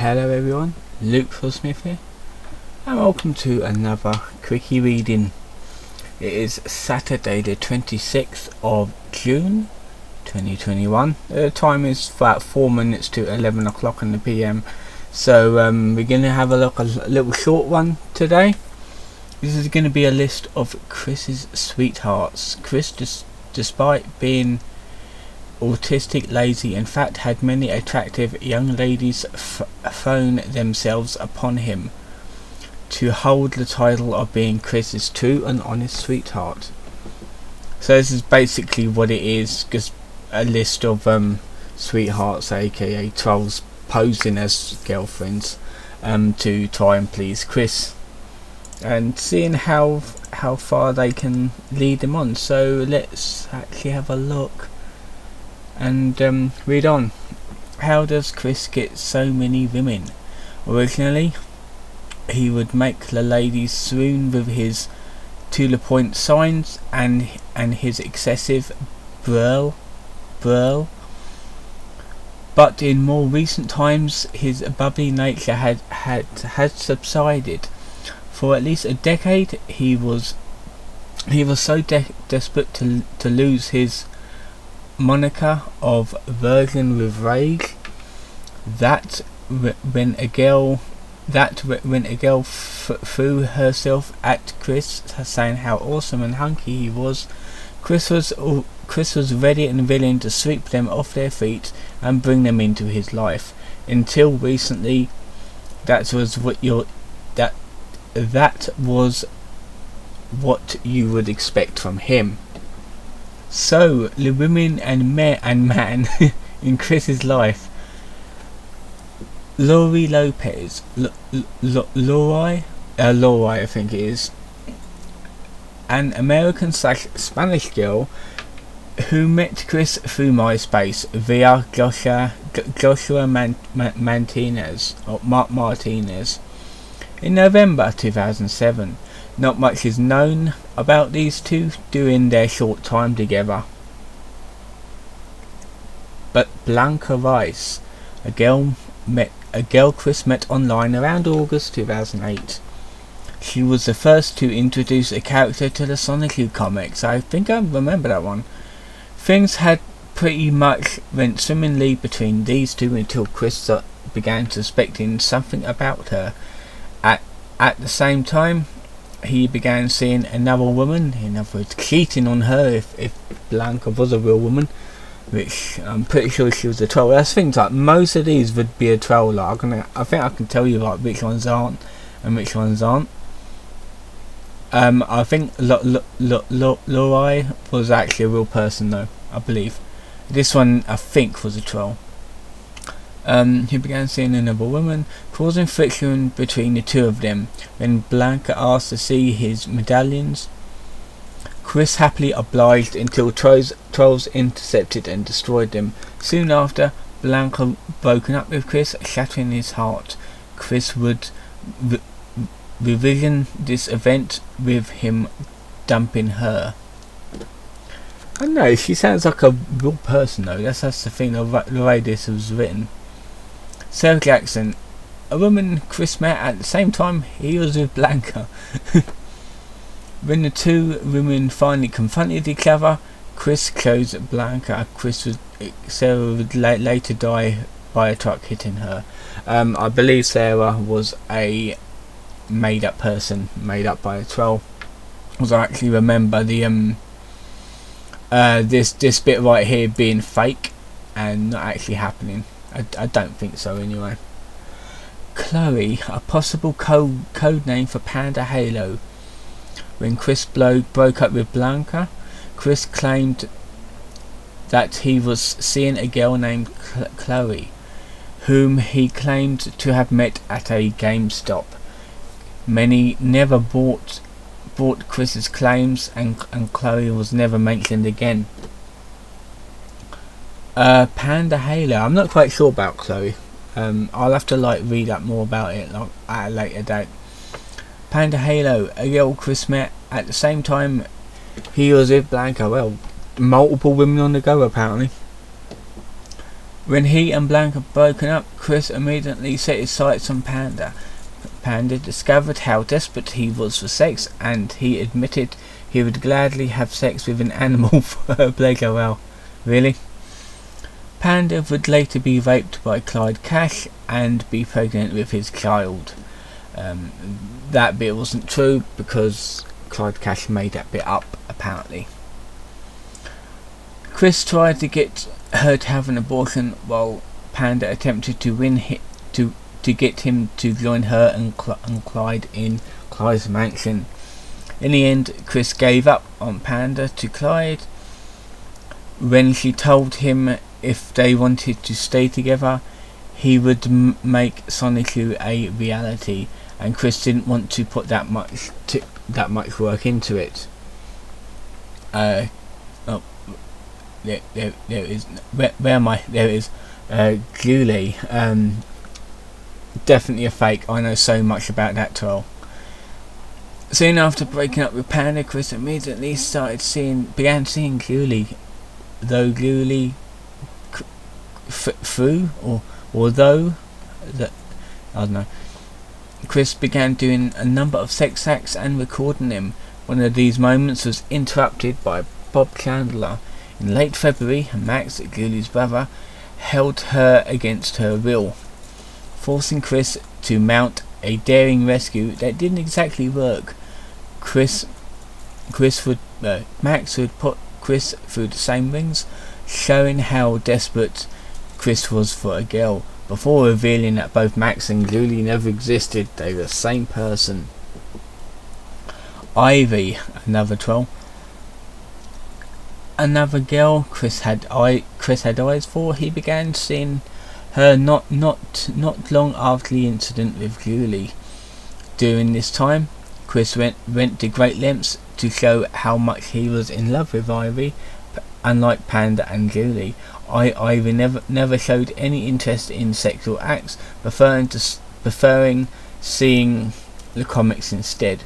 Hello everyone, Luke Smith here, and welcome to another quickie reading. It is Saturday the 26th of June 2021. The time is about 4 minutes to 11 o'clock in the PM. So we're going to have a little short one today. This is going to be a list of Chris's sweethearts. Chris, despite being autistic, lazy, in fact had many attractive young ladies thrown themselves upon him to hold the title of being Chris's true and honest sweetheart. So this is basically what it is, just a list of sweethearts, aka trolls, posing as girlfriends to try and please Chris, and seeing how far they can lead him on. So let's actually have a look and read on. How does Chris get so many women? Originally, he would make the ladies swoon with his to-the-point signs and his excessive brrl. But in more recent times, his bubbly nature had subsided. For at least a decade, he was so desperate to lose his moniker of virgin with rage that when a girl threw herself at Chris, saying how awesome and hunky he was, Chris was ready and willing to sweep them off their feet and bring them into his life. Until recently, that was what you would expect from him. So the women and man in Chris's life: Lori Lopez, Lori, I think it is, an American/Spanish girl who met Chris through MySpace via Joshua Martinez in November 2007. Not much is known about these two during their short time together. But Blanca Rice, a girl Chris met online around August 2008. She was the first to introduce a character to the Sonic comics. I think I remember that one. Things had pretty much went swimmingly between these two until Chris began suspecting something about her. At the same time, he began seeing another woman, in other words cheating on her if Blanca was a real woman, which I'm pretty sure she was a troll. That's things like most of these would be a troll. Like, I think I can tell you like which ones aren't and which ones aren't. I think Lori was actually a real person though, I believe. This one I think was a troll. He began seeing another woman, causing friction between the two of them. When Blanca asked to see his medallions, Chris happily obliged until trolls intercepted and destroyed them. Soon after, Blanca broken up with Chris, shattering his heart. Chris would revision this event with him dumping her. I don't know, she sounds like a real person though. That's the thing, the way this was written. Sarah Jackson, a woman Chris met at the same time he was with Blanca. When the two women finally confronted each other, Chris chose Blanca. Sarah would later die by a truck hitting her. I believe Sarah was a made up person, made up by a troll. Because I actually remember the this bit right here being fake and not actually happening. I don't think so anyway. Chloe, a possible code name for Panda Halo. When Chris broke up with Blanca, Chris claimed that he was seeing a girl named Chloe, whom he claimed to have met at a GameStop. Many never bought Chris's claims, and Chloe was never mentioned again. Panda Halo, I'm not quite sure about Chloe. I'll have to read up more about it at a later date. Panda Halo, a girl Chris met at the same time he was with Blanca. Well, multiple women on the go apparently. When he and Blanca broken up, Chris immediately set his sights on Panda. Panda discovered how desperate he was for sex, and he admitted he would gladly have sex with an animal for her pleasure. Well, really? Panda would later be raped by Clyde Cash and be pregnant with his child. That bit wasn't true because Clyde Cash made that bit up, apparently. Chris tried to get her to have an abortion while Panda attempted to get him to join her and Clyde in Clyde's mansion. In the end, Chris gave up on Panda to Clyde. When she told him if they wanted to stay together, he would make Sonichu a reality, and Chris didn't want to put that much work into it. There is. Where am I? There is. Julie. Definitely a fake. I know so much about that troll. Soon after breaking up with Panda, Chris immediately began seeing Julie. Though Julie although that I don't know. Chris began doing a number of sex acts and recording them. One of these moments was interrupted by Bob Chandler. In late February, Max, Julie's brother, held her against her will, forcing Chris to mount a daring rescue that didn't exactly work. Max would put Chris through the same rings, showing how desperate Chris was for a girl, before revealing that both Max and Julie never existed. They were the same person. Ivy, another troll. Another girl Chris had eyes for. He began seeing her not long after the incident with Julie. During this time, Chris went to great lengths to show how much he was in love with Ivy. Unlike Panda and Julie, Ivy never showed any interest in sexual acts, preferring seeing the comics instead.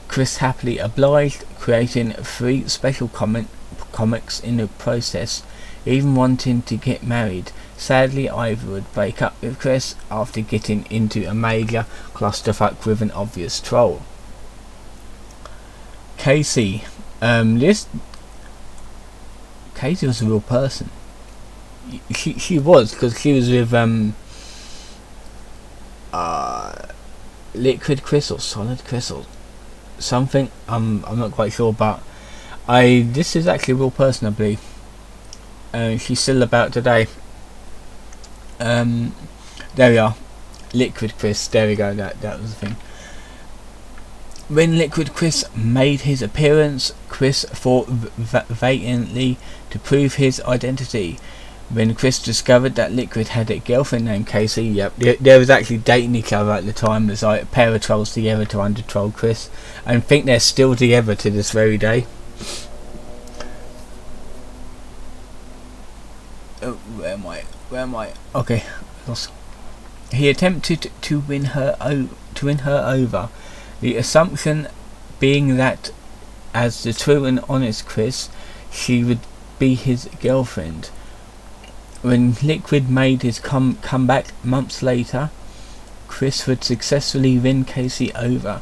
Chris happily obliged, creating 3 special comics in the process, even wanting to get married. Sadly, Ivy would break up with Chris after getting into a major clusterfuck with an obvious troll. Casey. Casey was a real person. She was, because she was with Liquid Chris or Solid Chris or something. I'm not quite sure, but this is actually a real person, I believe. She's still about today. There we are. Liquid Chris. There we go. That was the thing. When Liquid Chris made his appearance, Chris fought valiantly to prove his identity. When Chris discovered that Liquid had a girlfriend named Casey, yep, they was actually dating each other at the time. There's like a pair of trolls together to under-troll Chris, and I think they're still together to this very day. Oh, where am I? Okay. He attempted to win her over. The assumption being that, as the true and honest Chris, she would be his girlfriend. When Liquid made his comeback months later, Chris would successfully win Casey over.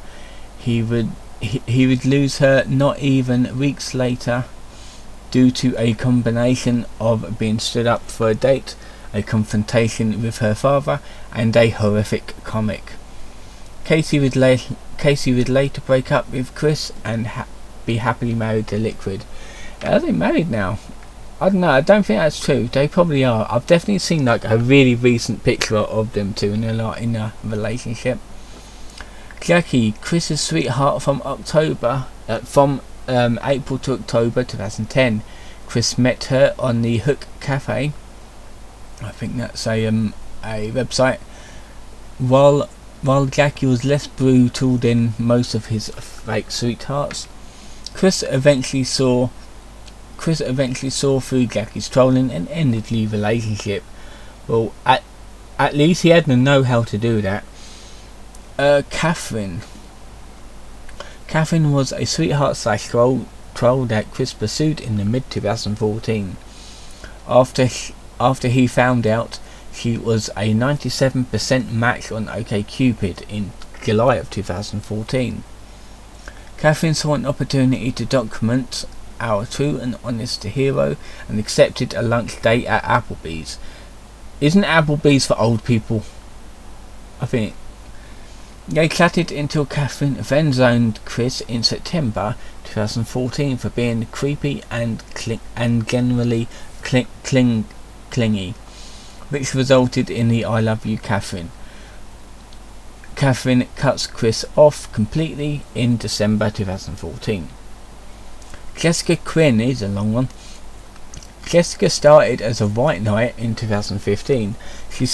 He would lose her not even weeks later, due to a combination of being stood up for a date, a confrontation with her father, and a horrific comic. Casey would later break up with Chris and be happily married to Liquid. Are they married now? I don't know. I don't think that's true. They probably are. I've definitely seen like a really recent picture of them two, and they're like in a relationship. Jackie, Chris's sweetheart from April to October 2010. Chris met her on the Hook Cafe. I think that's a website. While Jackie was less brutal than most of his fake sweethearts, Chris eventually saw through Jackie's trolling and ended the relationship. Well, at least he had to know how to do that. Catherine was a sweetheart / troll that Chris pursued in the mid 2014. after he found out she was a 97% match on OkCupid in July of 2014. Catherine saw an opportunity to document our true and honest hero and accepted a lunch date at Applebee's. Isn't Applebee's for old people? I think. They chatted until Catherine friend-zoned Chris in September 2014 for being creepy and generally clingy, which resulted in the "I love you, Catherine." Catherine cuts Chris off completely in December 2014. Jessica Quinn is a long one. Jessica started as a white knight in 2015. She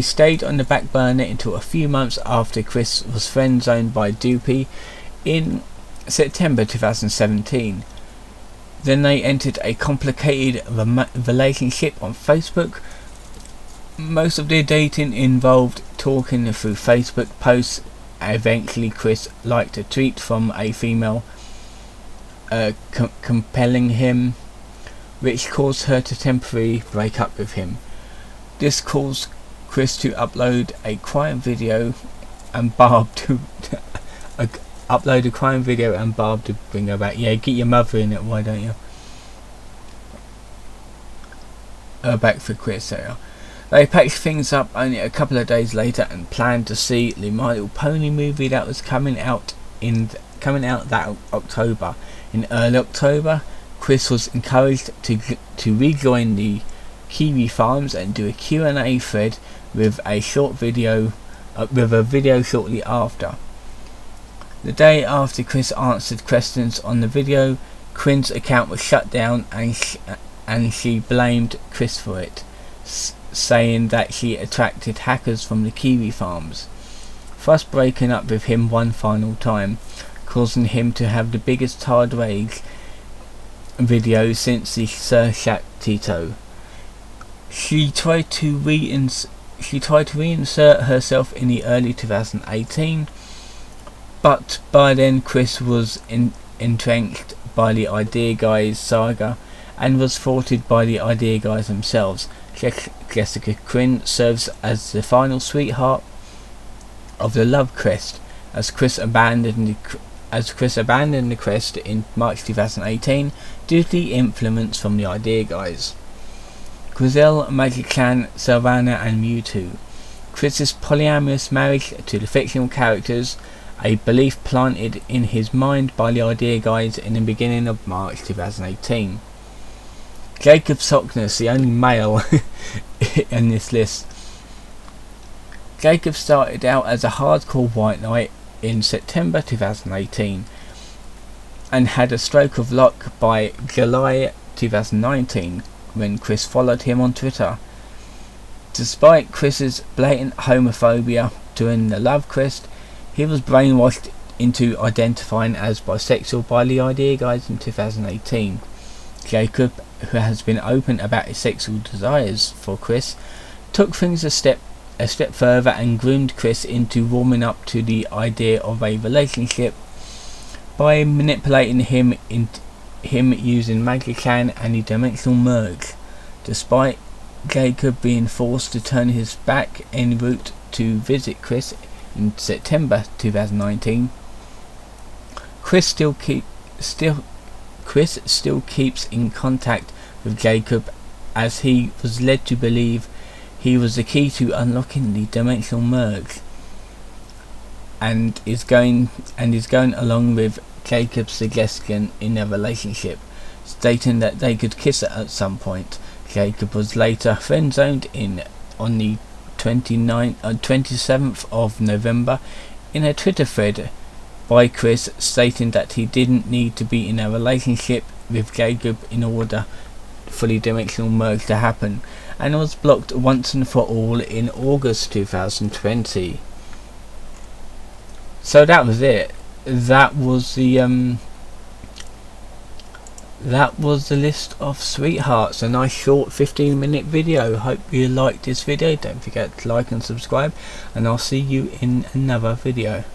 stayed on the back burner until a few months after Chris was friend-zoned by Doopy in September 2017. Then they entered a complicated relationship on Facebook. Most of their dating involved talking through Facebook posts. Eventually Chris liked a tweet from a female compelling him, which caused her to temporarily break up with him. This caused Chris to upload a crime video and Barb to bring her back. Yeah, get your mother in it, why don't you? Back for Chris there. They patched things up only a couple of days later and planned to see the My Little Pony movie that was coming out that October. In early October, Chris was encouraged to rejoin the Kiwi Farms and do a Q&A thread with a video shortly after. The day after Chris answered questions on the video, Quinn's account was shut down and she blamed Chris for it, saying that she attracted hackers from the Kiwi Farms, thus breaking up with him one final time, causing him to have the biggest hard rage video since the Sir Shaq Tito. She tried to reinsert herself in the early 2018, but by then Chris was entrenched by the Idea Guys saga and was thwarted by the Idea Guys themselves. Jessica Quinn serves as the final sweetheart of the love quest as Chris abandoned the quest in March 2018 due to the influence from the Idea Guys. Grizel, Magic Clan, Savannah and Mewtwo. Chris's polyamorous marriage to the fictional characters, a belief planted in his mind by the Idea Guys in the beginning of March 2018. Jacob Sockness, the only male in this list. Jacob started out as a hardcore white knight in September 2018 and had a stroke of luck by July 2019 when Chris followed him on Twitter. Despite Chris's blatant homophobia during the love quest, he was brainwashed into identifying as bisexual by the Idea Guys in 2018. Jacob, who has been open about his sexual desires for Chris, took things a step further and groomed Chris into warming up to the idea of a relationship by manipulating him using Magic Clan and the Dimensional Merge. Despite Jacob being forced to turn his back en route to visit Chris in September 2019, Chris still keeps in contact with Jacob, as he was led to believe he was the key to unlocking the Dimensional Merge, and is going along with Jacob's suggestion in their relationship, stating that they could kiss at some point. Jacob was later friend-zoned on the 27th of November in a Twitter thread by Chris, stating that he didn't need to be in a relationship with Jacob in order for the Dimensional Merge to happen, and was blocked once and for all in August 2020. So that was it. That was the list of sweethearts. A nice short 15-minute video. Hope you liked this video. Don't forget to like and subscribe, and I'll see you in another video.